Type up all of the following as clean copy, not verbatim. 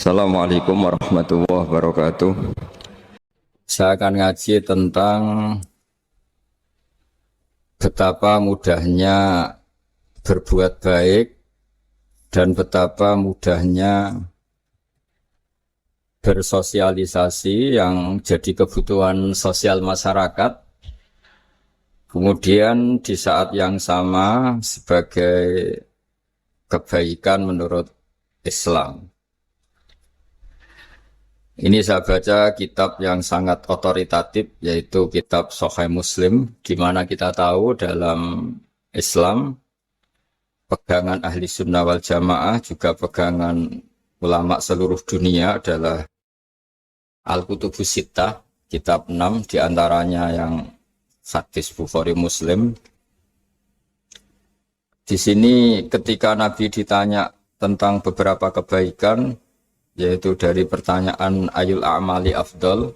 Assalamualaikum warahmatullahi wabarakatuh. Saya akan ngaji tentang betapa mudahnya berbuat baik dan betapa mudahnya bersosialisasi yang jadi kebutuhan sosial masyarakat. Kemudian di saat yang sama sebagai kebaikan menurut Islam. Ini saya baca kitab yang sangat otoritatif, yaitu kitab Sahih Muslim, di mana kita tahu dalam Islam, pegangan ahli sunnah wal jamaah, juga pegangan ulama seluruh dunia adalah Al-Kutubus Sittah, kitab 6, diantaranya yang hadis Bukhari Muslim. Di sini ketika Nabi ditanya tentang beberapa kebaikan, yaitu dari pertanyaan ayul a'mali afdol,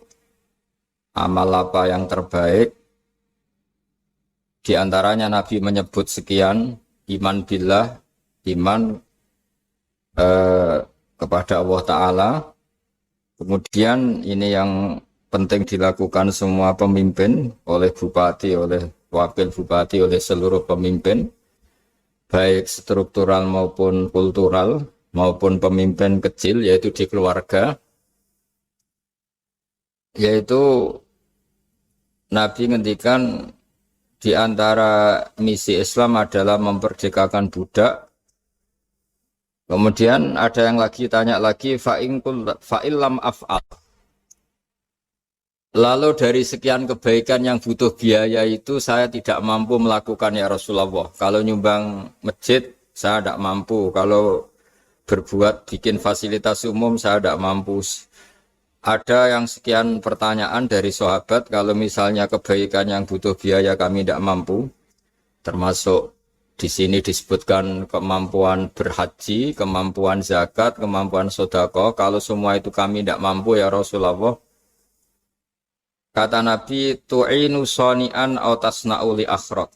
amal apa yang terbaik, di antaranya Nabi menyebut sekian, iman billah, iman kepada Allah Ta'ala. Kemudian ini yang penting dilakukan semua pemimpin, oleh bupati, oleh wakil bupati, oleh seluruh pemimpin, baik struktural maupun kultural, maupun pemimpin kecil, yaitu di keluarga, yaitu Nabi ngendikan di antara misi Islam adalah memperdekakan budak. Kemudian ada yang lagi tanya lagi, fa'illam af'al. Lalu dari sekian kebaikan yang butuh biaya itu saya tidak mampu melakukan ya Rasulullah. Kalau nyumbang masjid saya tidak mampu. Kalau berbuat bikin fasilitas umum saya tidak mampu. Ada yang sekian pertanyaan dari sahabat, kalau misalnya kebaikan yang butuh biaya kami tidak mampu, termasuk di sini disebutkan kemampuan berhaji, kemampuan zakat, kemampuan sedekah, kalau semua itu kami tidak mampu ya Rasulullah. Kata Nabi, tu'inu sani'an aw tasna'u li akhraq.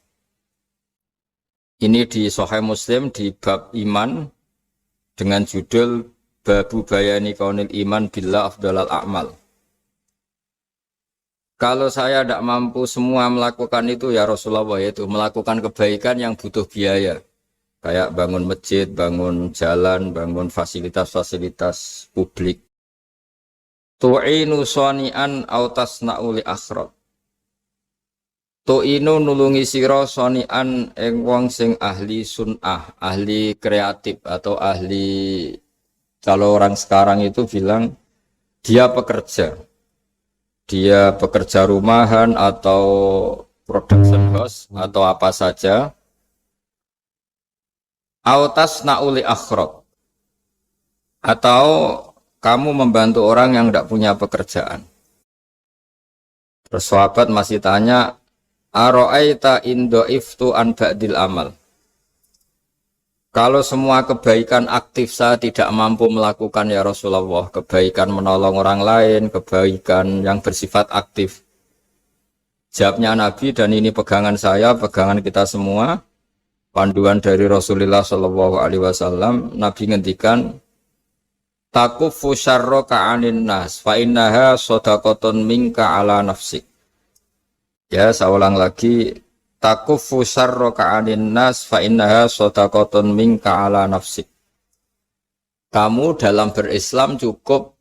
Ini di Sahih Muslim di bab iman dengan judul Babu Bayani Kaunil Iman Billah Afdalal A'mal. Kalau saya tidak mampu semua melakukan itu ya Rasulullah, yaitu melakukan kebaikan yang butuh biaya. Kayak bangun masjid, bangun jalan, bangun fasilitas-fasilitas publik. Tu'inu sani'an aw tasna'u li akhraq. Tu'inu nulungi sira sani'an ing wong sing ahli sun'ah, ahli kreatif atau ahli, kalau orang sekarang itu bilang dia pekerja. Dia pekerja rumahan atau production house atau apa saja. Aw tasna'u li akhraq. Atau kamu membantu orang yang tidak punya pekerjaan. Terus sahabat masih tanya, aro'aita indo'iftu an ba'dil amal. Kalau semua kebaikan aktif saya tidak mampu melakukan ya Rasulullah, kebaikan menolong orang lain, kebaikan yang bersifat aktif. Jawabnya Nabi, dan ini pegangan saya, pegangan kita semua, panduan dari Rasulullah SAW, Nabi ngendikan, takufu syarroka anin nas fa innaha shadaqatun minka ala nafsik. Ya, saya ulang lagi, takufu syarroka anin nas fa innaha shadaqatun minka ala nafsik. Kamu dalam berislam cukup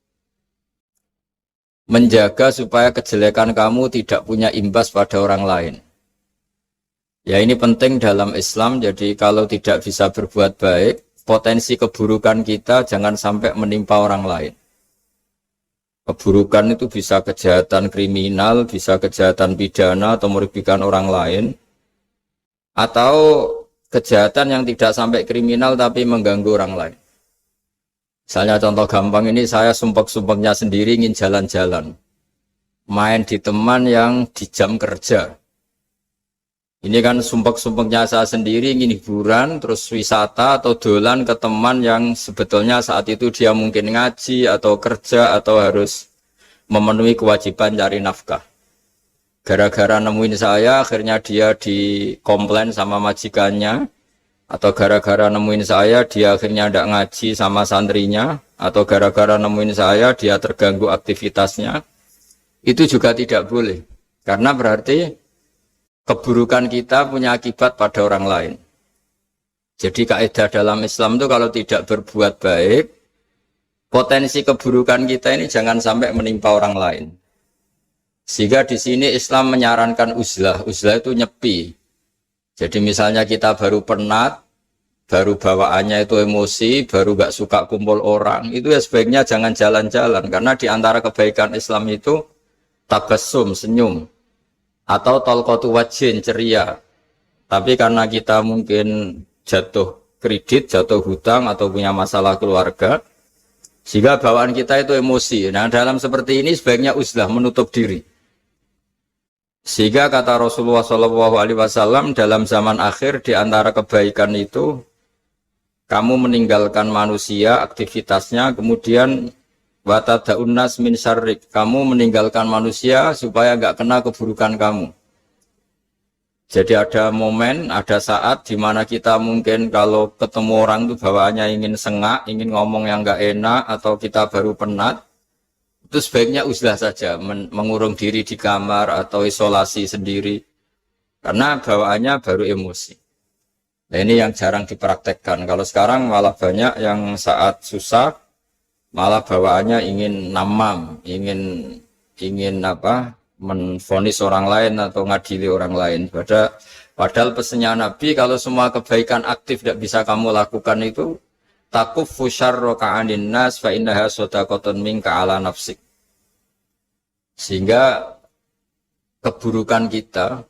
menjaga supaya kejelekan kamu tidak punya imbas pada orang lain. Ya, ini penting dalam Islam, jadi kalau tidak bisa berbuat baik, potensi keburukan kita jangan sampai menimpa orang lain. Keburukan itu bisa kejahatan kriminal, bisa kejahatan pidana atau merugikan orang lain, atau kejahatan yang tidak sampai kriminal tapi mengganggu orang lain. Misalnya contoh gampang ini, saya sumpek-sumpeknya sendiri ingin jalan-jalan, main di teman yang di jam kerja. Ini kan sumpek-sumpeknya saya sendiri ingin hiburan, terus wisata atau dolan ke teman yang sebetulnya saat itu dia mungkin ngaji atau kerja atau harus memenuhi kewajiban cari nafkah. Gara-gara nemuin saya, akhirnya dia dikomplain sama majikannya, atau gara-gara nemuin saya dia akhirnya tidak ngaji sama santrinya, atau gara-gara nemuin saya dia terganggu aktivitasnya, itu juga tidak boleh. Karena berarti keburukan kita punya akibat pada orang lain. Jadi kaidah dalam Islam itu kalau tidak berbuat baik, potensi keburukan kita ini jangan sampai menimpa orang lain. Sehingga di sini Islam menyarankan uzlah. Uzlah itu nyepi. Jadi misalnya kita baru penat, baru bawaannya itu emosi, baru gak suka kumpul orang, itu ya sebaiknya jangan jalan-jalan. Karena di antara kebaikan Islam itu tabassum, senyum, atau talqatu wajhin, ceria. Tapi karena kita mungkin jatuh kredit, jatuh hutang, atau punya masalah keluarga, sehingga bawaan kita itu emosi. Nah, dalam seperti ini sebaiknya uzlah, menutup diri. Sehingga kata Rasulullah SAW dalam zaman akhir di antara kebaikan itu kamu meninggalkan manusia aktivitasnya, kemudian watada'un nas min syarrik, kamu meninggalkan manusia supaya enggak kena keburukan kamu. Jadi ada momen, ada saat di mana kita mungkin kalau ketemu orang itu bawaannya ingin sengak, ingin ngomong yang enggak enak, atau kita baru penat, itu sebaiknya uzlah saja, mengurung diri di kamar atau isolasi sendiri, karena bawaannya baru emosi. Nah ini yang jarang dipraktekkan. Kalau sekarang malah banyak yang saat susah, malah bawaannya ingin namam, ingin menvonis orang lain atau ngadili orang lain. Padahal pesannya Nabi, kalau semua kebaikan aktif tidak bisa kamu lakukan itu, takuffu syarra ka'anin nas fa innaha shadaqatun minka ala nafsik. Sehingga keburukan kita,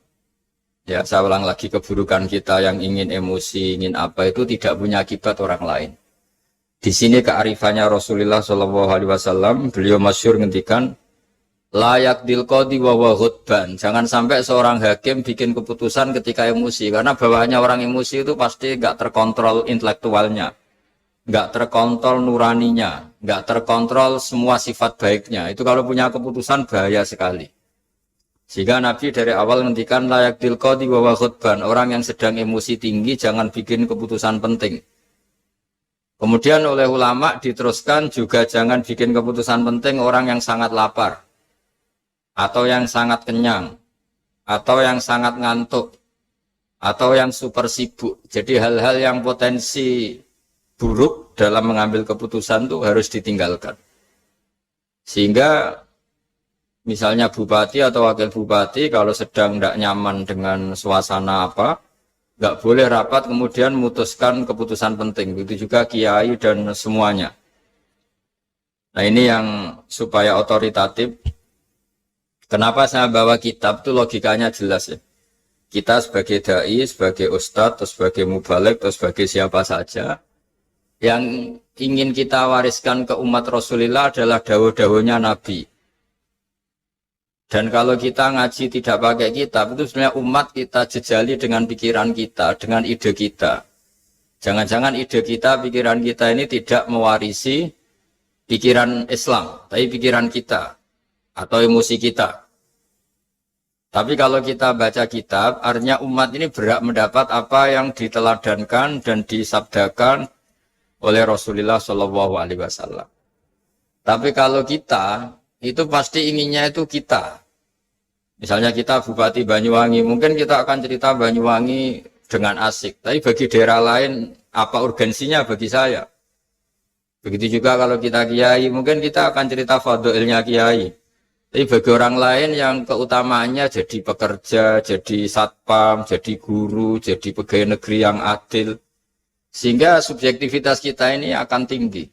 ya saya ulang lagi, keburukan kita yang ingin emosi, ingin apa, itu tidak punya akibat orang lain. Di sini kearifannya Rasulullah SAW, beliau masyhur ngendikan, layak dilqadi wa ghadban. Jangan sampai seorang hakim bikin keputusan ketika emosi, karena bawaannya orang emosi itu pasti nggak terkontrol intelektualnya, nggak terkontrol nuraninya, nggak terkontrol semua sifat baiknya. Itu kalau punya keputusan bahaya sekali. Sehingga Nabi dari awal ngendikan layak dilqadi wa ghadban. Orang yang sedang emosi tinggi jangan bikin keputusan penting. Kemudian oleh ulama diteruskan juga jangan bikin keputusan penting orang yang sangat lapar, atau yang sangat kenyang, atau yang sangat ngantuk, atau yang super sibuk. Jadi hal-hal yang potensi buruk dalam mengambil keputusan itu harus ditinggalkan. Sehingga misalnya bupati atau wakil bupati kalau sedang tidak nyaman dengan suasana apa, nggak boleh rapat kemudian memutuskan keputusan penting. Begitu juga kiai dan semuanya. Nah ini yang supaya otoritatif. Kenapa saya bawa kitab itu logikanya jelas ya. Kita sebagai dai, sebagai ustadz, atau sebagai mubaligh, atau sebagai siapa saja, yang ingin kita wariskan ke umat Rasulullah adalah dawuh-dawuhnya Nabi. Dan kalau kita ngaji tidak pakai kitab, itu sebenarnya umat kita jejali dengan pikiran kita, dengan ide kita. Jangan-jangan ide kita, pikiran kita ini tidak mewarisi pikiran Islam, tapi pikiran kita atau emosi kita. Tapi kalau kita baca kitab, artinya umat ini berhak mendapat apa yang diteladankan dan disabdakan oleh Rasulullah SAW. Tapi kalau kita, itu pasti inginnya itu kita. Misalnya kita Bupati Banyuwangi, mungkin kita akan cerita Banyuwangi dengan asik. Tapi bagi daerah lain, apa urgensinya bagi saya? Begitu juga kalau kita kiai, mungkin kita akan cerita fadhilnya kiai. Tapi bagi orang lain yang keutamaannya jadi pekerja, jadi satpam, jadi guru, jadi pegawai negeri yang adil. Sehingga subjektivitas kita ini akan tinggi.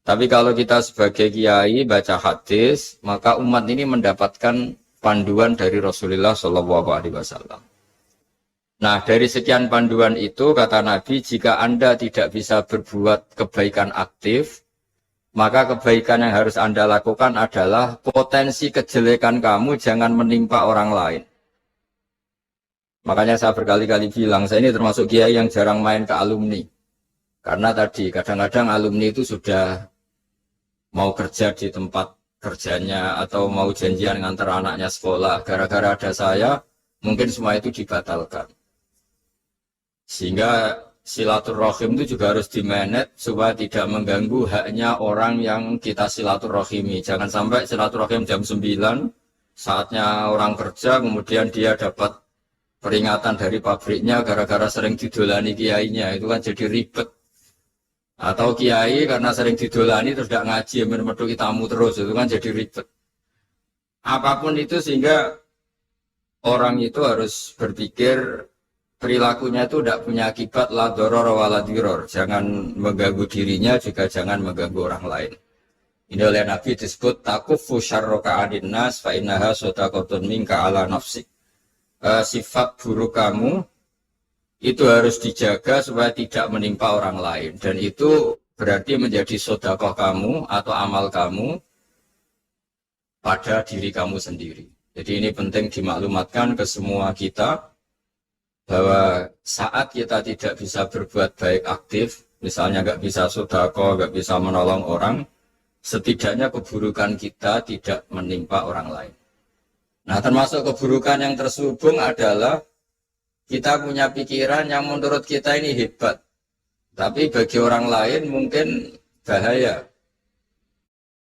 Tapi kalau kita sebagai kiai baca hadis, maka umat ini mendapatkan panduan dari Rasulullah SAW. Nah, dari sekian panduan itu, kata Nabi, jika Anda tidak bisa berbuat kebaikan aktif, maka kebaikan yang harus Anda lakukan adalah potensi kejelekan kamu jangan menimpa orang lain. Makanya saya berkali-kali bilang, saya ini termasuk kiai yang jarang main ke alumni. Karena tadi, kadang-kadang alumni itu sudah mau kerja di tempat kerjanya, atau mau janjian ngantar anaknya sekolah. Gara-gara ada saya, mungkin semua itu dibatalkan. Sehingga silaturahim itu juga harus dimanage supaya tidak mengganggu haknya orang yang kita silaturahimi. Jangan sampai silaturahim jam 9, saatnya orang kerja, kemudian dia dapat peringatan dari pabriknya gara-gara sering didolani kiainya. Itu kan jadi ribet. Atau kiai karena sering didolani terus tidak ngaji, menuduki tamu terus. Itu kan jadi ribet. Apapun itu sehingga orang itu harus berpikir perilakunya itu tidak punya akibat la doror wala diror. Jangan mengganggu dirinya, juga jangan mengganggu orang lain. Ini oleh Nabi disebut takufu syarroka adin nas fa innaha sodakotun minka ala nafsik. Sifat buruk kamu itu harus dijaga supaya tidak menimpa orang lain. Dan itu berarti menjadi sodakoh kamu atau amal kamu pada diri kamu sendiri. Jadi ini penting dimaklumatkan ke semua kita bahwa saat kita tidak bisa berbuat baik aktif, misalnya nggak bisa sedekah, nggak bisa menolong orang, setidaknya keburukan kita tidak menimpa orang lain. Nah, termasuk keburukan yang terselubung adalah kita punya pikiran yang menurut kita ini hebat, tapi bagi orang lain mungkin bahaya.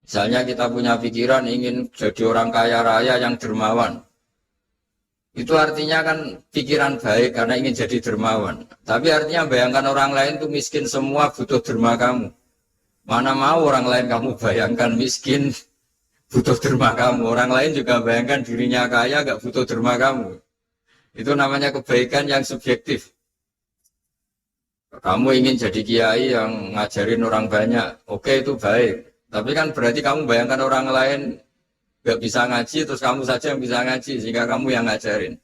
Misalnya kita punya pikiran ingin jadi orang kaya raya yang dermawan. Itu artinya kan pikiran baik karena ingin jadi dermawan. Tapi artinya bayangkan orang lain itu miskin semua butuh derma kamu. Mana mau orang lain kamu bayangkan miskin butuh derma kamu. Orang lain juga bayangkan dirinya kaya gak butuh derma kamu. Itu namanya kebaikan yang subjektif. Kamu ingin jadi kiai yang ngajarin orang banyak. Oke, itu baik. Tapi kan berarti kamu bayangkan orang lain gak bisa ngaji, terus kamu saja yang bisa ngaji, sehingga kamu yang ngajarin.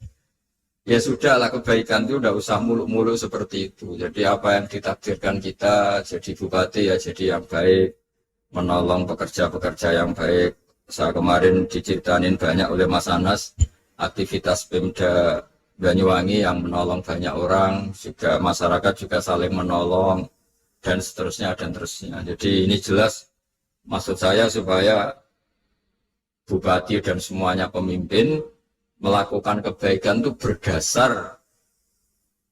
Ya sudahlah, kebaikan itu udah usah muluk-muluk seperti itu. Jadi apa yang ditakdirkan kita, jadi bupati ya jadi yang baik, menolong pekerja-pekerja yang baik. Saya kemarin diceritain banyak oleh Mas Anas, aktivitas Pemda Banyuwangi yang menolong banyak orang, juga masyarakat juga saling menolong, dan seterusnya, dan terusnya. Jadi ini jelas, maksud saya supaya bupati dan semuanya pemimpin melakukan kebaikan itu berdasar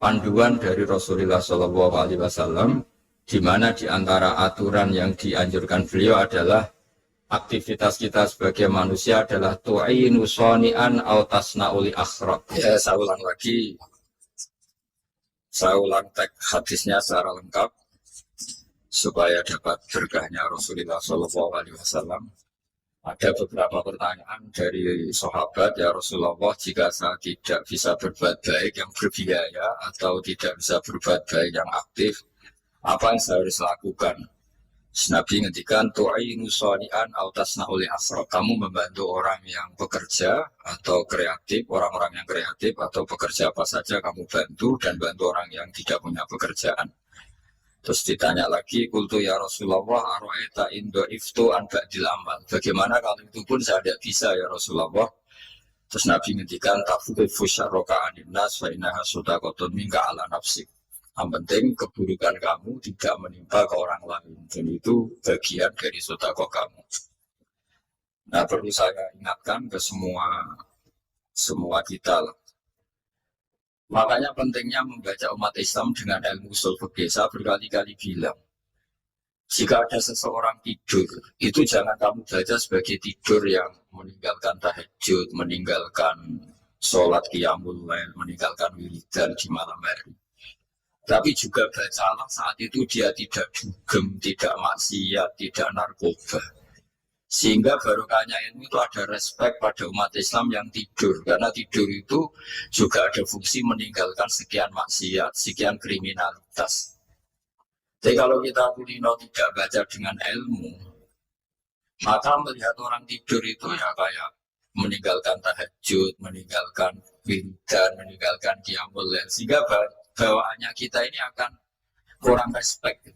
panduan dari Rasulullah SAW, di mana di antara aturan yang dianjurkan beliau adalah aktivitas kita sebagai manusia adalah tu'inu shoni'an aw tasna'uli akhraq. Ya, saya ulang lagi. Saya ulang teks hadisnya secara lengkap supaya dapat berkahnya Rasulullah SAW. Ada beberapa pertanyaan dari sahabat, ya Rasulullah, jika saya tidak bisa berbuat baik yang berbiaya atau tidak bisa berbuat baik yang aktif, apa yang saya harus lakukan? Nabi ngendikan tu'inu shoni'an aw tasna'uli akhraq. Kamu membantu orang yang bekerja atau kreatif, orang-orang yang kreatif atau bekerja apa saja kamu bantu, dan bantu orang yang tidak punya pekerjaan. Terus ditanya lagi, qultu ya Rasulullah ara'aita in dha'iftu an ba'dil amal. Bagaimana kalau itu pun saya tidak bisa ya Rasulullah? Terus Nabi ngendikan tafuqifu syarroka anin nas fa innaha shadaqatun minka ala nafsik. Yang penting keburukan kamu tidak menimpa ke orang lain, dan itu bagian dari sedekah kamu. Nah, perlu saya ingatkan ke semua kita lah. Makanya pentingnya membaca umat Islam dengan ilmu usul fikih. Saya berkali-kali bilang, jika ada seseorang tidur, itu jangan kamu baca sebagai tidur yang meninggalkan tahajud, meninggalkan sholat qiyamul lail, meninggalkan wiridan di malam hari. Tapi juga bacalah saat itu dia tidak dugem, tidak maksiat, tidak narkoba. Sehingga barokahnya ilmu itu ada respek pada umat Islam yang tidur. Karena tidur itu juga ada fungsi meninggalkan sekian maksiat, sekian kriminalitas. Jadi kalau kita kulino tidak baca dengan ilmu, maka melihat orang tidur itu ya kayak meninggalkan tahajud, meninggalkan wiridan, meninggalkan qiyamul lail. Sehingga bawaannya kita ini akan kurang respect.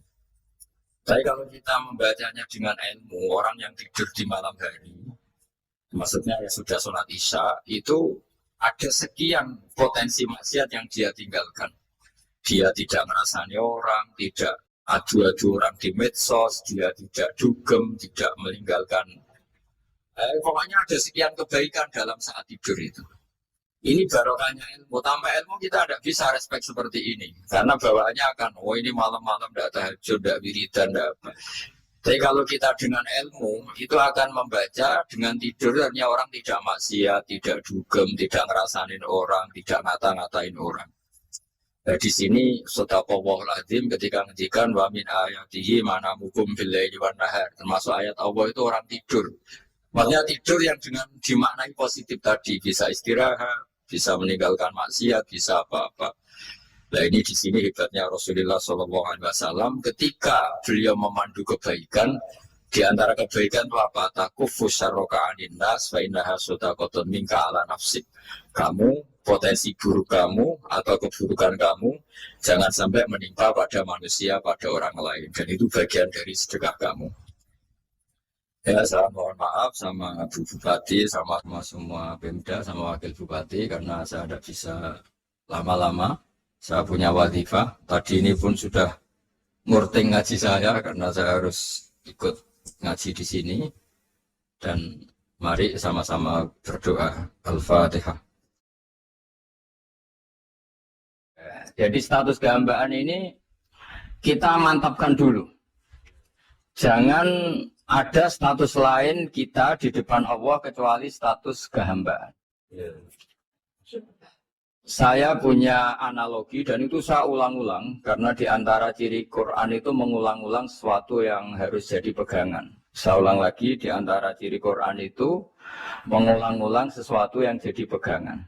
Tapi kalau kita membacanya dengan ilmu, orang yang tidur di malam hari, maksudnya ya sudah sholat isya, itu ada sekian potensi maksiat yang dia tinggalkan. Dia tidak merasani orang, tidak adu-adu orang di medsos, dia tidak dugem, tidak meninggalkan. Pokoknya ada sekian kebaikan dalam saat tidur itu. Ini barokahnya ilmu. Tanpa ilmu kita tidak bisa respect seperti ini. Karena bawaannya akan, oh ini malam-malam tidak tahajud, tidak wiridan, tidak apa. Tapi kalau kita dengan ilmu, itu akan membaca dengan tidur, artinya orang tidak maksiat, tidak dugem, tidak ngerasain orang, tidak ngata-ngatain orang. Nah, di sini sedaqallahul azim ketika ngendikan wa min ayatihi manamukum billaili wan nahar. Termasuk ayat Allah itu orang tidur. Maksudnya tidur yang dengan dimaknai positif tadi, bisa istirahat, bisa meninggalkan maksiat, bisa apa-apa. Nah ini di sini hebatnya Rasulullah SAW ketika beliau memandu kebaikan, di antara kebaikan itu apa? Takufu syarroka anin nas fa innaha sadaqatun minka ala nafsik. Kamu potensi buruk kamu atau keburukan kamu jangan sampai menimpa pada manusia, pada orang lain, dan itu bagian dari sedekah kamu. Ya, saya mohon maaf sama Bu Bupati, sama semua Pemda, sama Wakil Bupati karena saya tidak bisa lama-lama. Saya punya wadifah. Tadi ini pun sudah murting ngaji saya karena saya harus ikut ngaji di sini. Dan mari sama-sama berdoa. Al-Fatihah. Jadi status kehambaan ini kita mantapkan dulu. Jangan ada status lain kita di depan Allah kecuali status kehambaan. Saya punya analogi dan itu saya ulang-ulang karena di antara ciri Quran itu mengulang-ulang sesuatu yang harus jadi pegangan. Saya ulang lagi, di antara ciri Quran itu mengulang-ulang sesuatu yang jadi pegangan.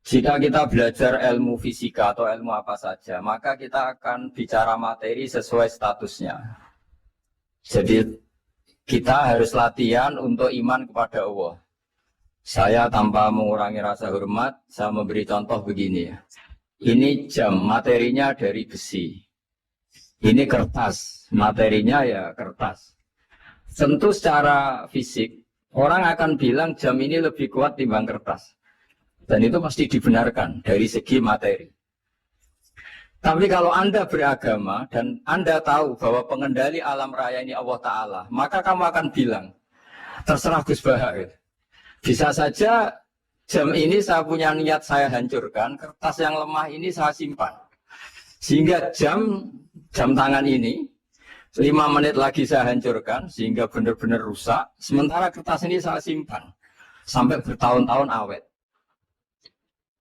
Jika kita belajar ilmu fisika atau ilmu apa saja, maka kita akan bicara materi sesuai statusnya. Jadi kita harus latihan untuk iman kepada Allah. Saya tanpa mengurangi rasa hormat, saya memberi contoh begini ya. Ini jam, materinya dari besi. Ini kertas, materinya ya kertas. Tentu secara fisik, orang akan bilang jam ini lebih kuat timbang kertas. Dan itu pasti dibenarkan dari segi materi. Tapi kalau Anda beragama dan Anda tahu bahwa pengendali alam raya ini Allah Ta'ala, maka kamu akan bilang, terserah Gus Baha. Bisa saja jam ini saya punya niat saya hancurkan, kertas yang lemah ini saya simpan. Sehingga jam tangan ini, 5 menit lagi saya hancurkan, sehingga benar-benar rusak. Sementara kertas ini saya simpan, sampai bertahun-tahun awet.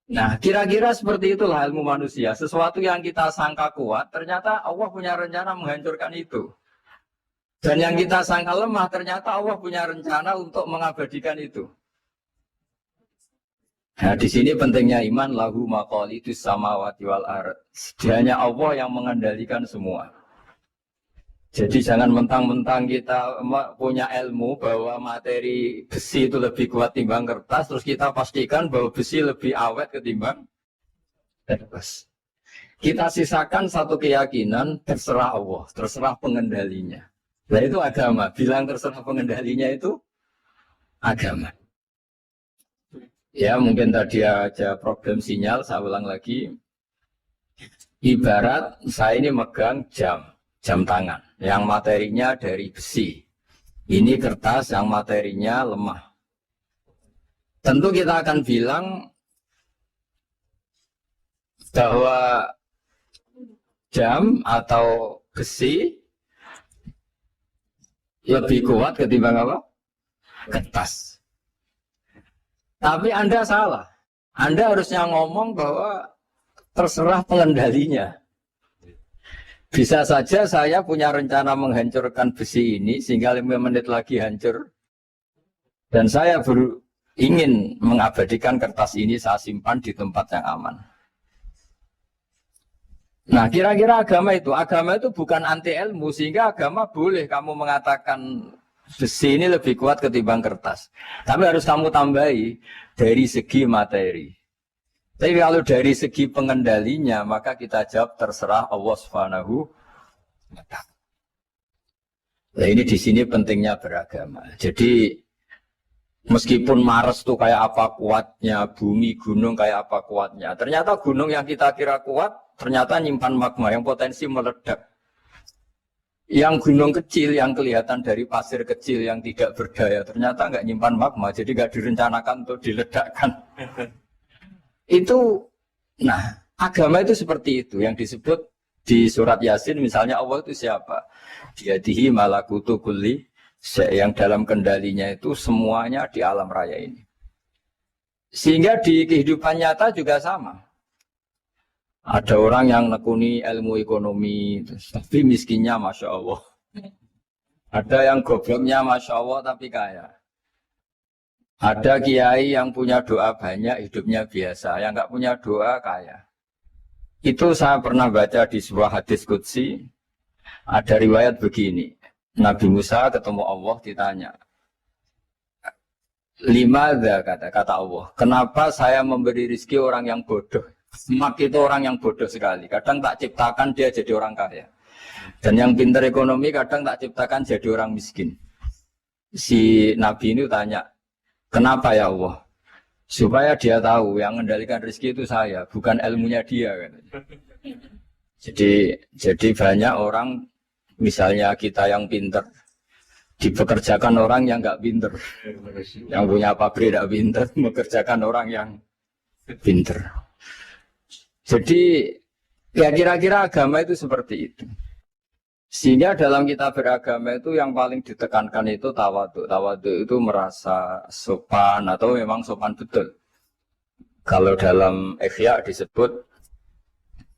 Nah, kira-kira seperti itulah ilmu manusia. Sesuatu yang kita sangka kuat, ternyata Allah punya rencana menghancurkan itu. Dan yang kita sangka lemah, ternyata Allah punya rencana untuk mengabadikan itu. Nah, di sini pentingnya iman, lahu maqalidus samawati wal ardh. Hanya Allah yang mengendalikan semua. Jadi jangan mentang-mentang kita punya ilmu bahwa materi besi itu lebih kuat timbang kertas, terus kita pastikan bahwa besi lebih awet ketimbang kertas. Kita sisakan satu keyakinan, terserah Allah, terserah pengendalinya. Nah itu agama, bilang terserah pengendalinya itu agama. Ya mungkin tadi ada problem sinyal, saya ulang lagi. Ibarat saya ini megang jam tangan yang materinya dari besi. Ini kertas yang materinya lemah. Tentu kita akan bilang bahwa jam atau besi lebih kuat ketimbang apa? Kertas. Tapi Anda salah. Anda harusnya ngomong bahwa terserah pengendalinya. Bisa saja saya punya rencana menghancurkan besi ini sehingga 5 menit lagi hancur. Dan saya ingin mengabadikan kertas ini saya simpan di tempat yang aman. Nah kira-kira agama itu bukan anti ilmu sehingga agama boleh kamu mengatakan besi ini lebih kuat ketimbang kertas. Tapi harus kamu tambahi dari segi materi. Tapi kalau dari segi pengendalinya, maka kita jawab terserah Allah Subhanahu wa Ta'ala. Nah ini di sini pentingnya beragama. Jadi meskipun Mars itu kayak apa kuatnya, bumi, gunung kayak apa kuatnya. Ternyata gunung yang kita kira kuat, ternyata nyimpan magma yang potensi meledak. Yang gunung kecil yang kelihatan dari pasir kecil yang tidak berdaya ternyata nggak nyimpan magma, jadi nggak direncanakan untuk diledakkan. Itu, nah agama itu seperti itu yang disebut di surat Yasin misalnya Allah itu siapa? Diadihi malakutu kulli, yang dalam kendalinya itu semuanya di alam raya ini. Sehingga di kehidupan nyata juga sama. Ada orang yang nekuni ilmu ekonomi, tapi miskinnya Masya Allah. Ada yang gobloknya Masya Allah, tapi kaya. Ada kiai yang punya doa banyak, hidupnya biasa. Yang nggak punya doa, kaya. Itu saya pernah baca di sebuah hadis qudsi. Ada riwayat begini. Nabi Musa ketemu Allah, ditanya. Limadha, kata Allah. Kenapa saya memberi rezeki orang yang bodoh? Mak itu orang yang bodoh sekali. Kadang tak ciptakan dia jadi orang kaya. Dan yang pintar ekonomi kadang tak ciptakan jadi orang miskin. Si Nabi ini tanya, kenapa ya Allah? Supaya dia tahu yang mengendalikan rezeki itu saya, bukan ilmunya dia. Jadi banyak orang, misalnya kita yang pintar, dipekerjakan orang yang nggak pintar. Yang punya pabrik tidak pintar, mengerjakan orang yang pintar. Jadi ya kira-kira agama itu seperti itu. Sehingga dalam kita beragama itu yang paling ditekankan itu tawadhu. Tawadhu itu merasa sopan atau memang sopan betul. Kalau dalam Ihya disebut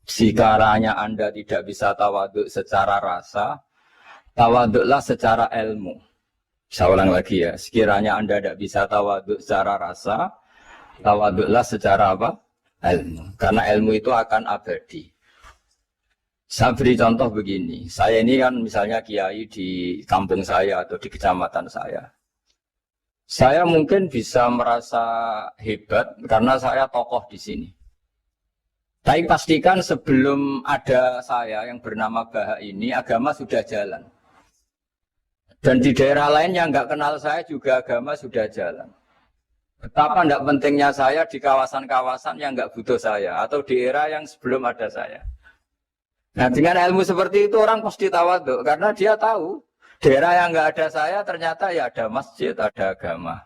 sekiranya Anda tidak bisa tawadhu secara rasa, tawadhulah secara ilmu. Saya ulang lagi ya, sekiranya Anda tidak bisa tawadhu secara rasa, tawadhulah secara apa? Ilmu. Karena ilmu itu akan abadi. Saya beri contoh begini. Saya ini kan misalnya kiai di kampung saya atau di kecamatan saya. Saya mungkin bisa merasa hebat karena saya tokoh di sini. Tapi pastikan sebelum ada saya yang bernama Baha ini, agama sudah jalan. Dan di daerah lain yang nggak kenal saya juga agama sudah jalan. Betapa tidak pentingnya saya di kawasan-kawasan yang nggak butuh saya atau di era yang sebelum ada saya. Nah dengan ilmu seperti itu orang pasti tawadhu karena dia tahu daerah yang nggak ada saya ternyata ya ada masjid, ada agama.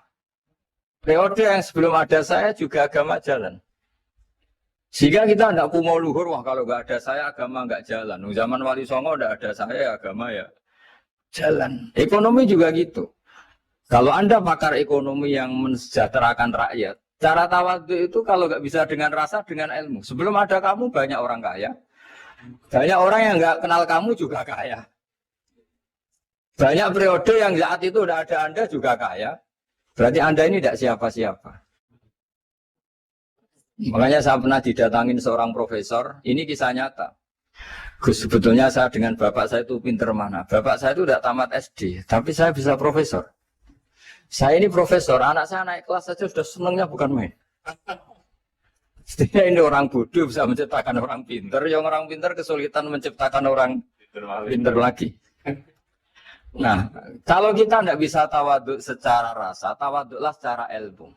Periode yang sebelum ada saya juga agama jalan. Sehingga kita tidak kumo luhur, wah kalau nggak ada saya agama nggak jalan. Zaman Wali Songo tidak ada saya agama ya jalan. Ekonomi juga gitu. Kalau Anda pakar ekonomi yang mensejahterakan rakyat, cara tawadhu itu kalau nggak bisa dengan rasa, dengan ilmu. Sebelum ada kamu banyak orang kaya, banyak orang yang nggak kenal kamu juga kaya. Banyak periode yang saat itu udah ada Anda juga kaya. Berarti Anda ini tidak siapa-siapa. Makanya saya pernah didatangin seorang profesor, ini kisah nyata. Gus, sebetulnya saya dengan bapak saya itu pinter mana? Bapak saya itu tidak tamat SD, tapi saya bisa profesor. Saya ini profesor, anak saya naik kelas saja sudah senangnya bukan main. Setidaknya ini orang bodoh bisa menciptakan orang pinter, yang orang pinter kesulitan menciptakan orang pinter lagi. Nah, kalau kita tidak bisa tawadhu secara rasa, tawadhulah secara ilmu.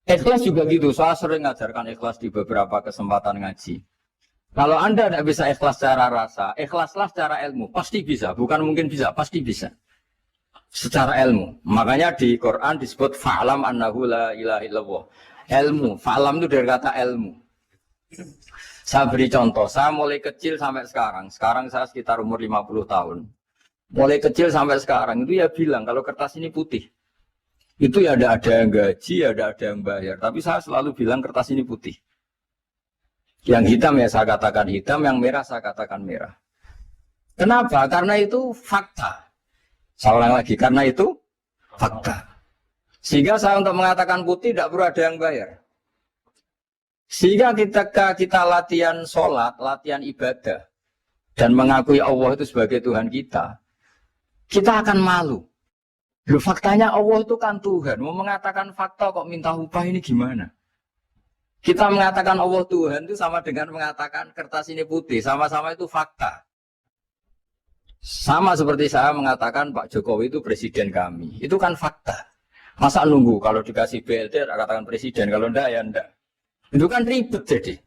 Ikhlas juga gitu, saya sering ngajarkan ikhlas di beberapa kesempatan ngaji. Kalau Anda tidak bisa ikhlas secara rasa, ikhlaslah secara ilmu, pasti bisa, bukan mungkin bisa, pasti bisa. Secara ilmu. Makanya di Quran disebut fa'lam annahu la ilaha illallah. Ilmu. Fa'lam itu dari kata ilmu. Saya beri contoh. Saya mulai kecil sampai sekarang. Sekarang saya sekitar umur 50 tahun. Mulai kecil sampai sekarang itu ya bilang kalau kertas ini putih. Itu ya ada yang gaji, ada yang bayar. Tapi saya selalu bilang kertas ini putih. Yang hitam ya saya katakan hitam, yang merah saya katakan merah. Kenapa? Karena itu fakta. Saya ulang lagi, karena itu fakta. Sehingga saya untuk mengatakan putih tidak perlu ada yang bayar. Sehingga kita latihan sholat, latihan ibadah, dan mengakui Allah itu sebagai Tuhan kita akan malu. Loh, faktanya Allah itu kan Tuhan. Mau mengatakan fakta kok minta upah ini gimana? Kita mengatakan Allah Tuhan itu sama dengan mengatakan kertas ini putih. Sama-sama itu fakta. Sama seperti saya mengatakan Pak Jokowi itu presiden kami. Itu kan fakta. Masa nunggu kalau dikasih BLT katakan presiden, kalau enggak ya enggak. Itu kan ribet jadi.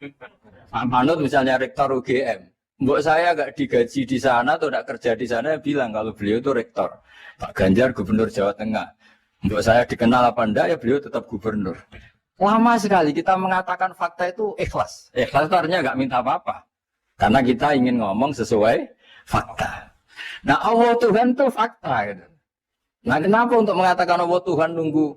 Pak Manut misalnya rektor UGM. Mbok saya gak digaji di sana atau gak kerja di sana, bilang kalau beliau itu rektor. Pak Ganjar gubernur Jawa Tengah. Mbok saya dikenal apa enggak, ya beliau tetap gubernur. Lama sekali kita mengatakan fakta itu ikhlas. Ikhlas itu artinya gak minta apa-apa. Karena kita ingin ngomong sesuai fakta. Nah Allah Tuhan itu fakta. Gitu. Nah kenapa untuk mengatakan Allah Tuhan nunggu?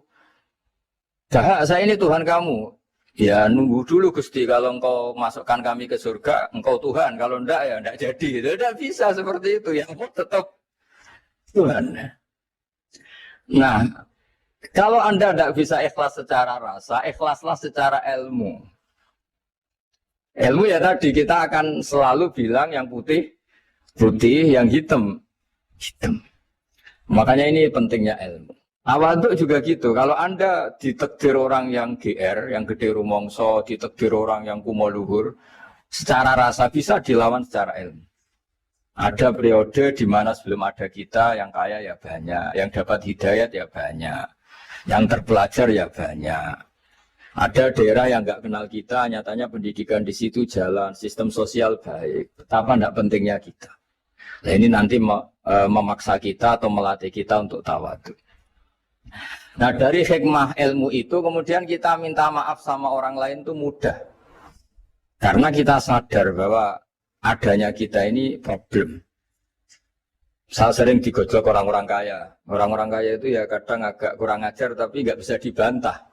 Saya ini Tuhan kamu. Ya nunggu dulu Gusti, kalau engkau masukkan kami ke surga, engkau Tuhan, kalau enggak ya enggak jadi. Tidak bisa seperti itu, yang tetap Tuhan. Nah, kalau Anda tidak bisa ikhlas secara rasa, ikhlaslah secara ilmu. Ilmu ya tadi kita akan selalu bilang yang putih, putih, yang hitam, hitam. Makanya ini pentingnya ilmu. Tawaduk juga gitu. Kalau Anda ditakdir orang yang GR, yang gede rumongso, ditakdir orang yang kumo luhur, secara rasa bisa dilawan secara ilmu. Ada periode di mana sebelum ada kita yang kaya ya banyak, yang dapat hidayat ya banyak, yang terpelajar ya banyak. Ada daerah yang nggak kenal kita, nyatanya pendidikan di situ jalan, sistem sosial baik. Betapa tidak pentingnya kita. Nah ini nanti memaksa kita atau melatih kita untuk tawaduk. Nah dari hikmah ilmu itu kemudian kita minta maaf sama orang lain itu mudah. Karena kita sadar bahwa adanya kita ini problem. Saya sering digojlok orang-orang kaya. Orang-orang kaya itu ya kadang agak kurang ajar tapi nggak bisa dibantah.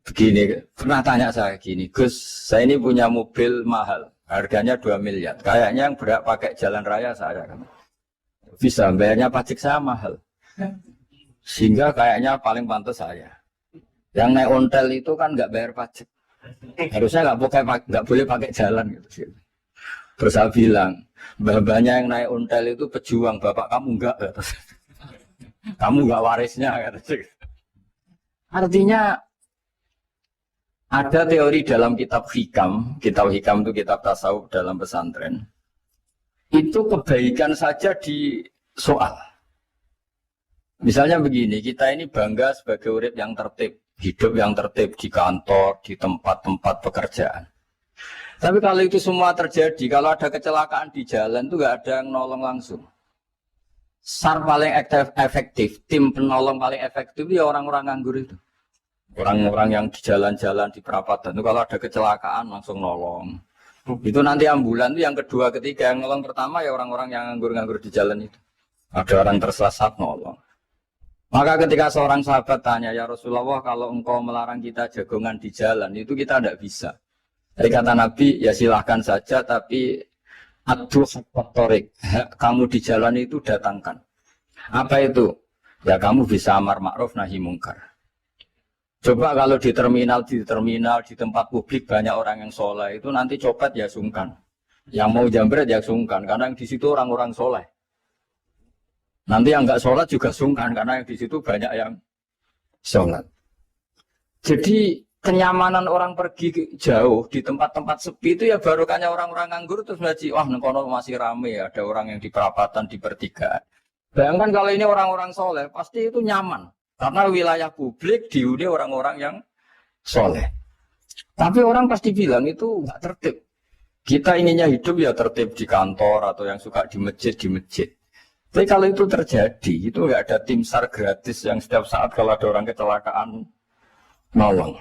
Begini, pernah tanya saya gini, Gus, saya ini punya mobil mahal, harganya 2 miliar. Kayaknya yang berak pakai jalan raya saya kan. Bisa, bayarnya pajak saya mahal. Sehingga kayaknya paling pantas saya. Yang naik ontel itu kan nggak bayar pajak. Harusnya nggak boleh pakai jalan gitu. Terus saya bilang, mbah-mbahnya yang naik ontel itu pejuang, bapak kamu enggak. Kamu nggak warisnya. Artinya ada teori dalam kitab hikam itu kitab tasawuf dalam pesantren. Itu kebaikan saja di soal. Misalnya begini, kita ini bangga sebagai urip yang tertib, hidup yang tertib di kantor, di tempat-tempat pekerjaan. Tapi kalau itu semua terjadi, kalau ada kecelakaan di jalan itu nggak ada yang nolong langsung. SAR paling efektif, tim penolong paling efektif ya orang-orang nganggur itu. Orang-orang yang di jalan-jalan di perapatan itu kalau ada kecelakaan langsung nolong. Itu nanti ambulan itu yang kedua, ketiga, yang nolong pertama ya orang-orang yang nganggur-nganggur di jalan itu. Ada orang tersesat nolong. Maka ketika seorang sahabat tanya, ya Rasulullah kalau engkau melarang kita jagongan di jalan, itu kita tidak bisa. Jadi kata Nabi, ya silahkan saja, tapi adu faktorik, kamu di jalan itu datangkan. Apa itu? Ya kamu bisa amar ma'ruf nahi mungkar. Coba kalau di terminal, di tempat publik banyak orang yang soleh, itu nanti copet ya sungkan. Yang mau jambret ya sungkan, karena yang di situ orang-orang soleh. Nanti yang nggak sholat juga sungkan karena yang di situ banyak yang sholat. Jadi kenyamanan orang pergi jauh di tempat-tempat sepi itu ya barokahnya orang-orang nganggur terus ngaji. Wah, nengkono masih rame ya, ada orang yang di perapatan di pertigaan. Bayangkan kalau ini orang-orang soleh pasti itu nyaman karena wilayah publik dihuni orang-orang yang soleh. Tapi orang pasti bilang itu nggak tertib. Kita inginnya hidup ya tertib di kantor atau yang suka di masjid di masjid. Tapi kalau itu terjadi, itu nggak ada tim SAR gratis yang setiap saat kalau ada orang kecelakaan nolong.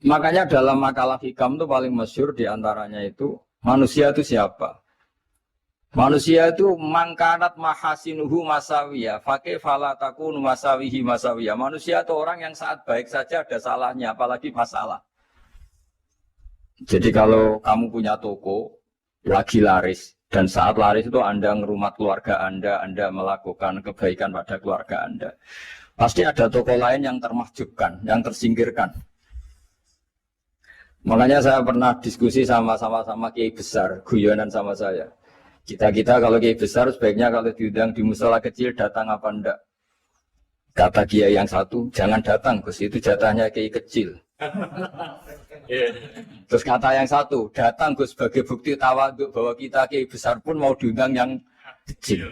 Makanya dalam makalah hikam itu paling masyhur diantaranya itu, manusia itu siapa? Manusia itu mangkanat mahasinuhu masawiyah, fakih falatakun masawihi masawiyah. Manusia itu orang yang saat baik saja ada salahnya, apalagi masalah. Jadi kalau kamu punya toko, lagi laris, dan saat laris itu Anda ngerumat keluarga Anda melakukan kebaikan pada keluarga Anda. Pasti ada toko lain yang termahjubkan, yang tersingkirkan. Makanya saya pernah diskusi sama kiai besar, guyonan sama saya. Kita kalau kiai besar sebaiknya kalau diundang di musala kecil datang apa enggak. Kata kiai yang satu, jangan datang Gus, itu jatahnya kiai kecil. Terus kata yang satu, datang Gus sebagai bukti tawaduk bahwa kita kiai besar pun mau diundang yang kecil.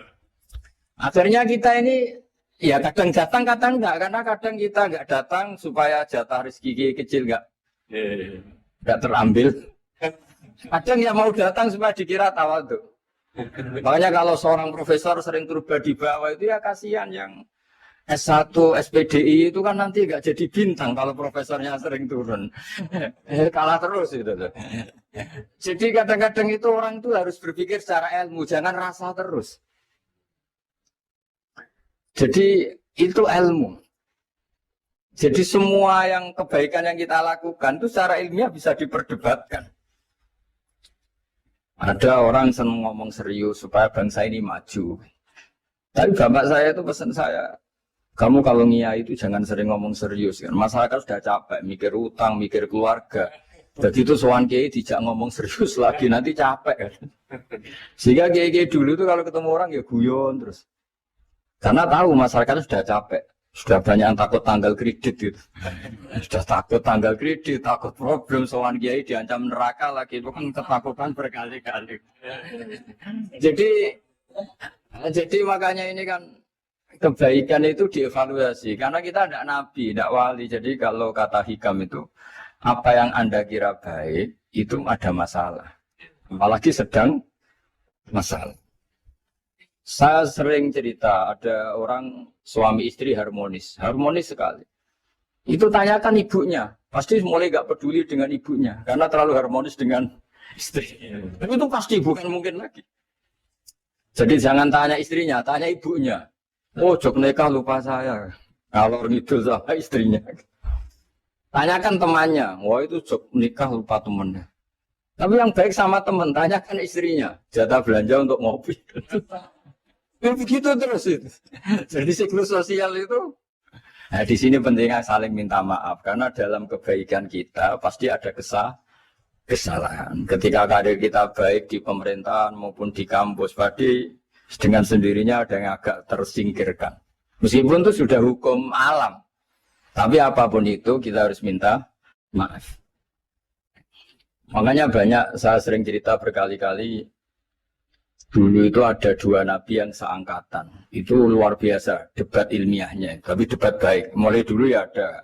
Akhirnya kita ini ya kadang datang kadang enggak, karena kadang kita enggak datang supaya jatah rezeki kiai kecil enggak terambil. Kadang yang mau datang supaya dikira tawadhu. Makanya kalau seorang profesor sering turba di bawah itu ya kasihan yang S1, SPDI itu kan nanti nggak jadi bintang kalau profesornya sering turun. Kalah terus itu. Jadi kadang-kadang itu orang itu harus berpikir secara ilmu, jangan rasa terus. Jadi itu ilmu. Jadi semua yang kebaikan yang kita lakukan itu secara ilmiah bisa diperdebatkan. Ada orang senang ngomong serius supaya bangsa ini maju. Tapi bapak saya itu pesan saya, kamu kalau ngiyai itu jangan sering ngomong serius kan. Masyarakat sudah capek mikir utang, mikir keluarga. Jadi itu sowan kiai tidak ngomong serius lagi nanti capek kan. Sehingga kiai dulu itu kalau ketemu orang ya guyon terus. Karena tahu masyarakat sudah capek. Sudah banyak yang takut tanggal kredit itu. Sudah takut tanggal kredit, takut problem sowan kiai diancam neraka lagi. Itu kan ketakutan berkali-kali. Jadi makanya ini kan kebaikan itu dievaluasi. Karena kita tidak nabi, tidak wali. Jadi kalau kata hikam itu, apa yang Anda kira baik, itu ada masalah. Apalagi sedang masalah. Saya sering cerita, ada orang suami istri harmonis sekali. Itu tanyakan ibunya, pasti mulai gak peduli dengan ibunya, karena terlalu harmonis dengan istri. Tapi itu pasti bukan mungkin lagi. Jadi jangan tanya istrinya, tanya ibunya. Oh, jok nikah lupa saya, kalau ngidul sama istrinya. Tanyakan temannya, wah itu jok nikah lupa temannya. Tapi yang baik sama teman, tanyakan istrinya, jatah belanja untuk ngopi. Begitu terus itu. Jadi siklus sosial itu. Nah, di sini pentingnya saling minta maaf karena dalam kebaikan kita pasti ada kesalahan. Ketika karir kita baik di pemerintahan maupun di kampus, pasti dengan sendirinya ada yang agak tersingkirkan. Meskipun itu sudah hukum alam, tapi apapun itu kita harus minta maaf. Makanya banyak saya sering cerita berkali-kali. Dulu itu ada dua nabi yang seangkatan. Itu luar biasa debat ilmiahnya. Tapi debat baik. Mulai dulu ya ada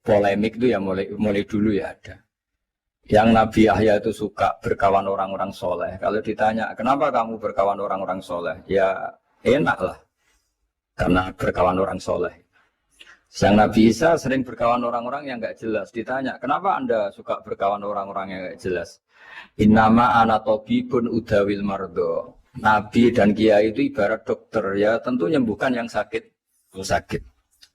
polemik itu ya mulai dulu ya ada. Yang Nabi Yahya itu suka berkawan orang-orang soleh. Kalau ditanya kenapa kamu berkawan orang-orang soleh? Ya enak lah. Karena berkawan orang soleh. Yang Nabi Isa sering berkawan orang-orang yang nggak jelas. Ditanya kenapa Anda suka berkawan orang-orang yang nggak jelas? Innama ana tabibun udawil mardo. Nabi dan kiai itu ibarat dokter ya, tentu menyembuhkan yang sakit.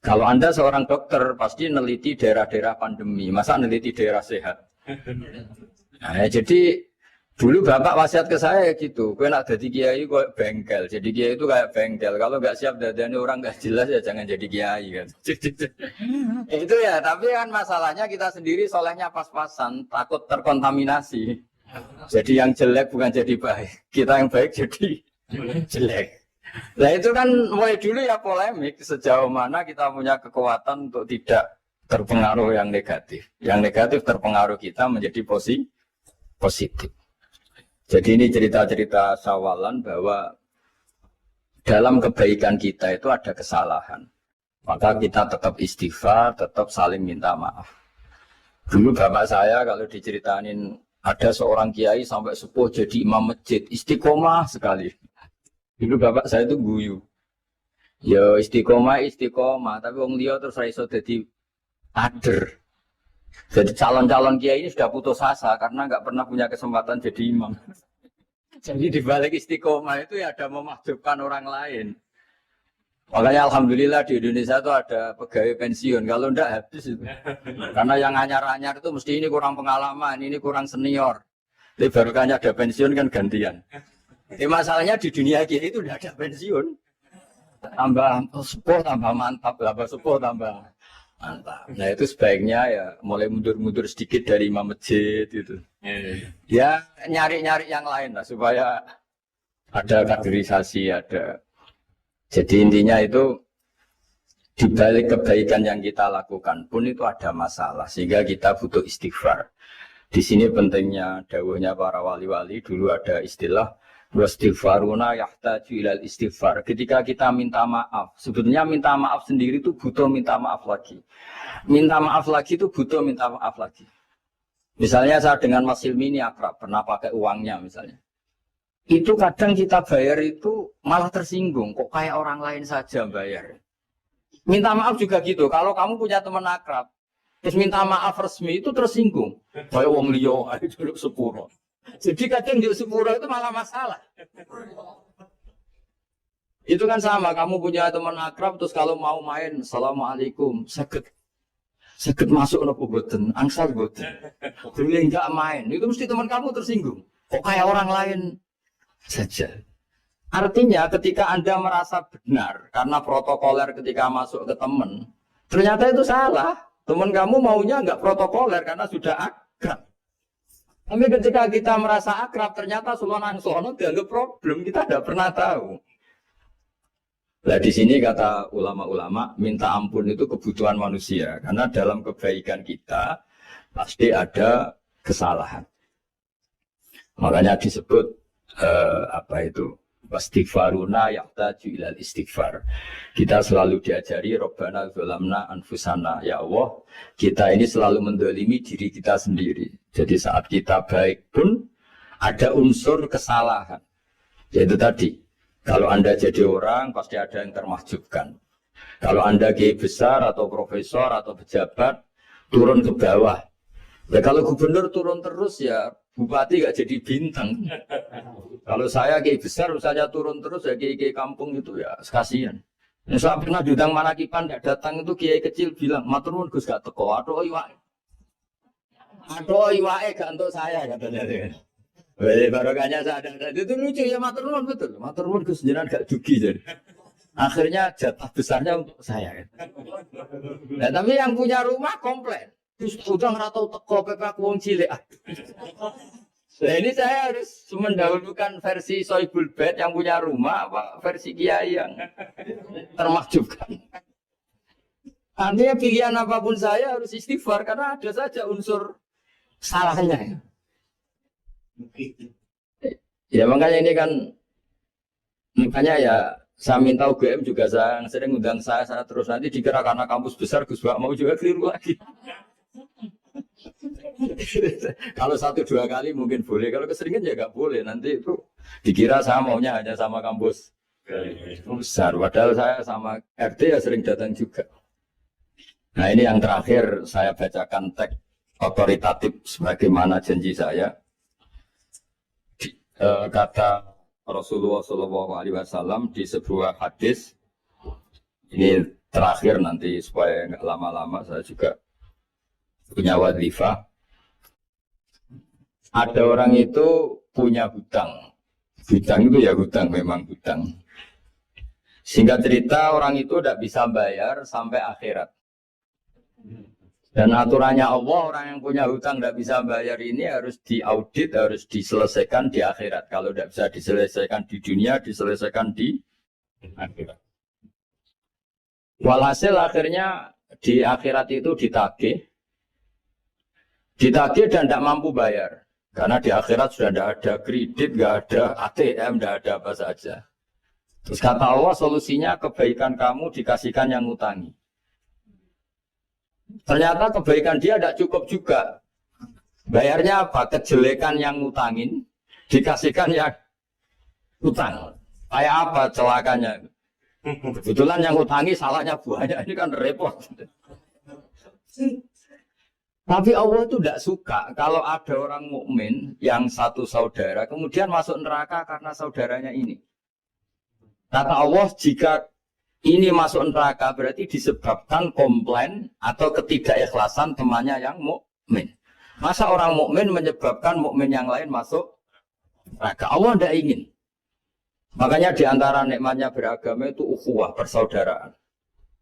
Kalau Anda seorang dokter pasti neliti daerah-daerah pandemi, masa neliti daerah sehat. Nah, jadi dulu bapak wasiat ke saya gitu, kowe nak jadi kiai kok bengkel. Jadi kiai itu kayak bengkel. Kalau nggak siap dadani orang nggak jelas ya jangan jadi kiai kan. Itu ya, tapi kan masalahnya kita sendiri solehnya pas-pasan, takut terkontaminasi. Jadi yang jelek bukan jadi baik, kita yang baik jadi jelek. Nah itu kan mulai dulu ya polemik sejauh mana kita punya kekuatan untuk tidak terpengaruh yang negatif. Yang negatif terpengaruh kita menjadi positif. Jadi ini cerita-cerita sawalan bahwa dalam kebaikan kita itu ada kesalahan. Maka kita tetap istighfar, tetap saling minta maaf. Dulu bapak saya kalau diceritain ada seorang kiai sampai sepuh jadi imam masjid, istiqomah sekali. Dulu bapak saya itu guyu. Ya istiqomah, tapi wong liya terus ra iso dadi kader. Jadi calon-calon kiai ini sudah putus asa karena nggak pernah punya kesempatan jadi imam. Jadi di balik istiqomah itu ya ada memahjubkan orang lain. Makanya alhamdulillah di Indonesia itu ada pegawai pensiun. Kalau enggak habis itu. Karena yang anyar-anyar itu mesti ini kurang pengalaman, ini kurang senior. Tapi baru kan ada pensiun kan gantian. Masalahnya di dunia kiai itu udah ada pensiun. Tambah sepuh tambah mantap, tambah sepuh tambah mantap. Nah itu sebaiknya ya mulai mundur-mundur sedikit dari imam masjid itu. Ya nyari-nyari yang lain lah supaya ada kaderisasi, ada. Jadi intinya itu di balik kebaikan yang kita lakukan pun itu ada masalah sehingga kita butuh istighfar. Di sini pentingnya dawuhnya para wali-wali, dulu ada istilah wastighfaruna yahtaju ilal istighfar. Ketika kita minta maaf, sebetulnya minta maaf sendiri itu butuh minta maaf lagi. Minta maaf lagi itu butuh minta maaf lagi. Misalnya saya dengan Mas Hilmi ini akrab, pernah pakai uangnya misalnya. Itu kadang kita bayar itu malah tersinggung, kok kayak orang lain saja bayar. Minta maaf juga gitu, kalau kamu punya teman akrab, terus minta maaf resmi itu tersinggung. Kayak wong liya ae duduk sepuro. Jadi kadang di sepuro itu malah masalah. Itu kan sama, kamu punya teman akrab, terus kalau mau main, Assalamualaikum, sakit masuk nopo boten, angsal boten. Dulu enggak main, itu mesti teman kamu tersinggung. Kok kayak orang lain saja. Artinya ketika Anda merasa benar karena protokoler ketika masuk ke teman, ternyata itu salah. Teman kamu maunya enggak protokoler karena sudah akrab. Tapi ketika kita merasa akrab, ternyata sono dianggap problem, kita tidak pernah tahu. Nah di sini kata ulama-ulama, minta ampun itu kebutuhan manusia, karena dalam kebaikan kita pasti ada kesalahan. Makanya disebut istighfaruna yahtaju ilal istighfar. Kita selalu diajari Rabbana dzalamna anfusana, ya Allah, kita ini selalu mendolimi diri kita sendiri. Jadi saat kita baik pun ada unsur kesalahan. Yaitu tadi, kalau Anda jadi orang, pasti ada yang termahjubkan. Kalau Anda kiai besar atau profesor atau pejabat, turun ke bawah. Ya kalau gubernur turun terus ya bupati gak jadi bintang. Kalau saya kiai besar, misalnya turun terus ya kiai kampung itu ya kasihan. Saya pernah diundang Manakipan gak datang itu kiai kecil bilang, matur nuwun Gus gak teko, aduh iwake. Aduh iwake gak untuk saya katanya. Barokahnya saya ada itu lucu ya, matur nuwun betul. Matur nuwun Gus jenengan gak dugi jadi. Akhirnya jatah besarnya untuk saya. Nah, tapi yang punya rumah komplain. Gus udah ora tau teko PPK wong cilik. Nah, ini saya harus mendahulukan versi Soibul Bait yang punya rumah apa versi kiai yang termakjubkan. Artinya pilihan apapun saya harus istighfar karena ada saja unsur salahnya. Ya makanya ini kan, makanya ya saya minta UGM juga saya sering undang saya terus, nanti dikira karena kampus besar Gus Bak mau juga keliru lagi. Kalau 1-2 kali mungkin boleh, kalau keseringan ya nggak boleh, nanti itu dikira saya maunya hanya sama kampus besar, padahal saya sama RT ya sering datang juga. Nah ini yang terakhir saya bacakan teks otoritatif sebagaimana janji saya. Kata Rasulullah SAW di sebuah hadis, ini terakhir nanti supaya nggak lama-lama saya juga punya wadifah. Ada orang itu punya hutang itu ya hutang, memang hutang. Singkat cerita orang itu tidak bisa bayar sampai akhirat. Dan aturannya Allah, orang yang punya hutang tidak bisa bayar ini harus diaudit, harus diselesaikan di akhirat. Kalau tidak bisa diselesaikan di dunia, diselesaikan di akhirat. Walhasil akhirnya di akhirat itu ditagih dan tidak mampu bayar. Karena di akhirat sudah tidak ada kredit, tidak ada ATM, tidak ada apa saja. Terus kata Allah, solusinya kebaikan kamu dikasihkan yang ngutangi. Ternyata kebaikan dia tidak cukup juga. Bayarnya apa? Kejelekan yang ngutangin dikasihkan yang utang. Kayak apa celakanya? Kebetulan yang ngutangi salahnya banyak, ini kan repot. Tapi Allah itu tidak suka kalau ada orang mukmin yang satu saudara kemudian masuk neraka karena saudaranya ini. Kata Allah, jika ini masuk neraka berarti disebabkan komplain atau ketidakikhlasan temannya yang mukmin. Masa orang mukmin menyebabkan mukmin yang lain masuk neraka? Allah tidak ingin. Makanya di antara nikmatnya beragama itu ukhuwah, persaudaraan.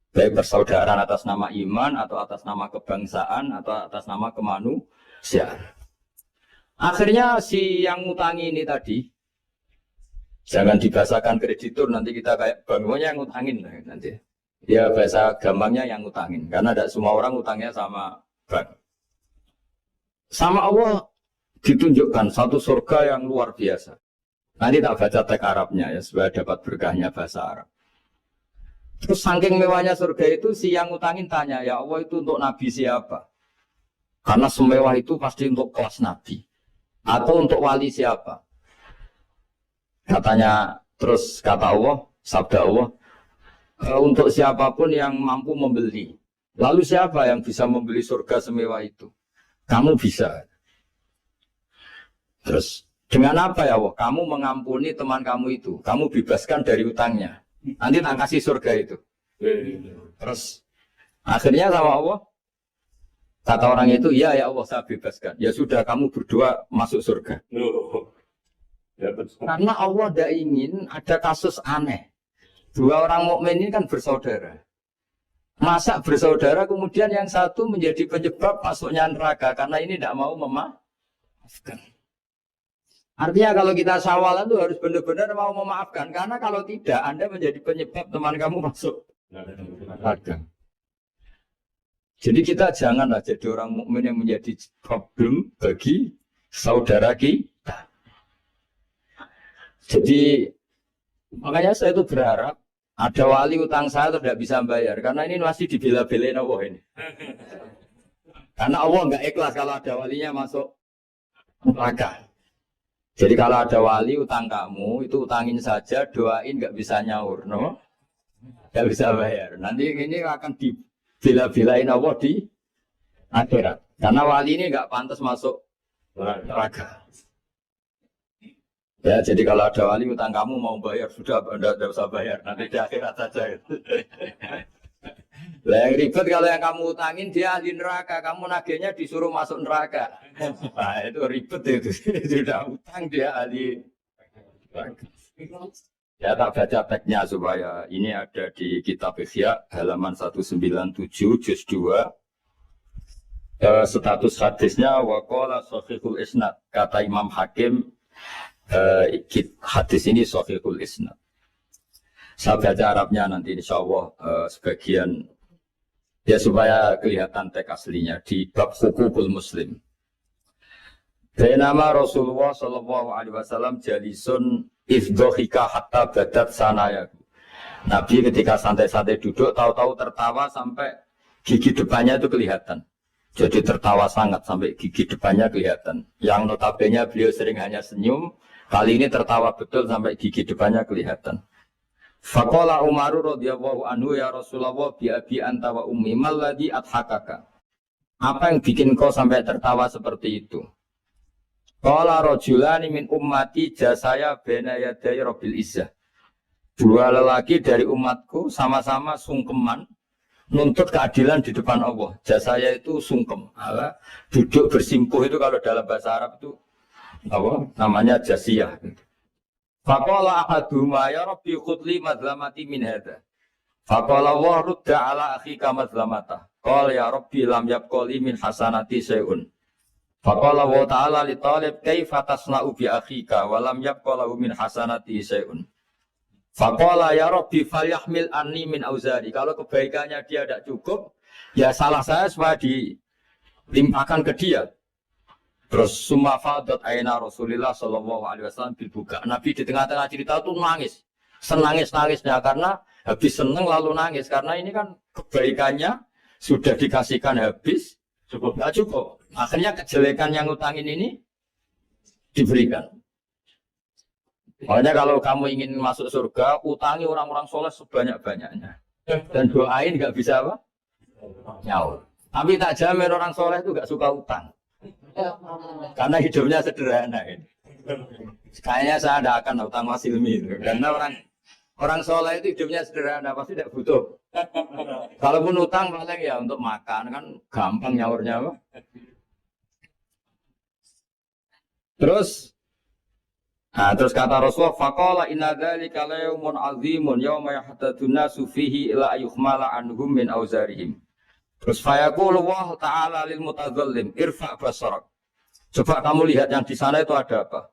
Baik persaudaraan atas nama iman atau atas nama kebangsaan atau atas nama kemanusiaan. Akhirnya si yang ngutangi ini tadi, jangan dibahasakan kreditur, nanti kita kayak bangunnya yang ngutangin nanti. Ya bahasa gampangnya yang ngutangin, karena tidak semua orang ngutangnya sama bank. Sama Allah ditunjukkan satu surga yang luar biasa. Nanti tak baca teks Arabnya ya, supaya dapat berkahnya bahasa Arab. Terus saking mewahnya surga itu, si yang ngutangin tanya, ya Allah itu untuk Nabi siapa? Karena semewah itu pasti untuk kelas Nabi. Atau untuk wali siapa? Katanya, terus kata Allah, sabda Allah, untuk siapapun yang mampu membeli. Lalu siapa yang bisa membeli surga semewah itu? Kamu bisa. Terus, dengan apa ya Allah? Kamu mengampuni teman kamu itu. Kamu bebaskan dari utangnya. Nanti tak kasih surga itu. Terus, akhirnya sama Allah, kata orang itu, ya Allah saya bebaskan. Ya sudah kamu berdua masuk surga. Karena Allah tidak ingin ada kasus aneh. Dua orang mukmin ini kan bersaudara. Masa bersaudara kemudian yang satu menjadi penyebab masuknya neraka. Karena ini tidak mau memaafkan. Artinya kalau kita sawalan itu harus benar-benar mau memaafkan. Karena kalau tidak Anda menjadi penyebab teman kamu masuk neraka. Jadi kita janganlah jadi orang mukmin yang menjadi problem bagi saudara kita. Jadi makanya saya itu berharap ada wali utang saya tidak bisa bayar karena ini masih dibela-belain Allah ini. Karena Allah nggak ikhlas kalau ada walinya masuk neraka. Jadi kalau ada wali utang kamu itu utangin saja, doain nggak bisa nyaur, no? Nggak bisa bayar. Nanti ini akan dibela-belain Allah di akhirat. Karena wali ini nggak pantas masuk neraka. Ya, jadi kalau ada wali utang kamu mau bayar sudah tidak usah bayar, nanti di akhirat saja. Lah yang ribet kalau yang kamu utangin dia ahli neraka, kamu nagihnya disuruh masuk neraka. Nah itu ribet itu, sudah utang dia ahli neraka. Ya tak baca teksnya supaya ini ada di kitab Ihya halaman 197 juz 2. Status hadisnya waqala sahihul isnad, kata Imam Hakim. Hadis ini sahihul isnad. Saya baca Arabnya nanti insya Allah sebagian ya supaya kelihatan teks aslinya di bab hukukul muslim. Nama Rasulullah Shallallahu Alaihi Wasallam jalisun ifdohika hatta badat sanaya. Nabi ketika santai-santai duduk tahu-tahu tertawa sampai gigi depannya itu kelihatan. Jadi tertawa sangat sampai gigi depannya kelihatan. Yang notabene beliau sering hanya senyum. Kali ini tertawa betul sampai gigi depannya kelihatan. Faqala Umar radhiyallahu anhu ya Rasulullah bi abi anta wa ummi mal ladzi adhakaka. Apa yang bikin kau sampai tertawa seperti itu? Qala rajulani min ummati jasaya baina yaday rabbil izzah. Dua lelaki dari umatku sama-sama sungkeman nuntut keadilan di depan Allah. Jasaya itu sungkem. Duduk bersimpuh itu kalau dalam bahasa Arab itu apa namanya jasiyah. Faqala ahaduma ya rabbi khudli madlamati min hadha. Faqala wa rudda ala akhika madlamata. Qala ya rabbi lam yabqali min hasanati syai'un. Faqala wa ta'ala li talib kaifa tasna'u bi akhika wa lam yabqalahu min hasanati syai'un. Faqala ya rabbi falyahmil anni min auzari. Kalau kebaikannya dia tidak cukup, ya salah saya supaya dilimpahkan ke dia. Terus summa fadat aina Rasulullah sallallahu alaihi wasallam bil buka. Nabi di tengah-tengah cerita itu nangis. Senangis-nangisnya karena habis seneng lalu nangis karena ini kan kebaikannya sudah dikasihkan habis cukup enggak cukup. Akhirnya kejelekan yang utangin ini diberikan. Makanya kalau kamu ingin masuk surga, utangi orang-orang soleh sebanyak-banyaknya. Dan doain nggak bisa apa? Nyaur. Tapi tak jamin orang soleh itu nggak suka utang. Karena hidupnya sederhana ini. Kayaknya saya tidak akan utang Mas Ilmi itu. Karena orang soleh itu hidupnya sederhana, pasti tidak butuh. Kalaupun utang paling ya untuk makan kan gampang nyaurnya apa? Terus kata Rasulullah faqala inna dzalika la yaumun azimun yauma yahtadun nasu fihi ila ayuhmala anhum min auzarihim. Terus fayaqulu Allah ta'ala lil mutadzallim irfa basarak. Coba kamu lihat yang di sana itu ada apa?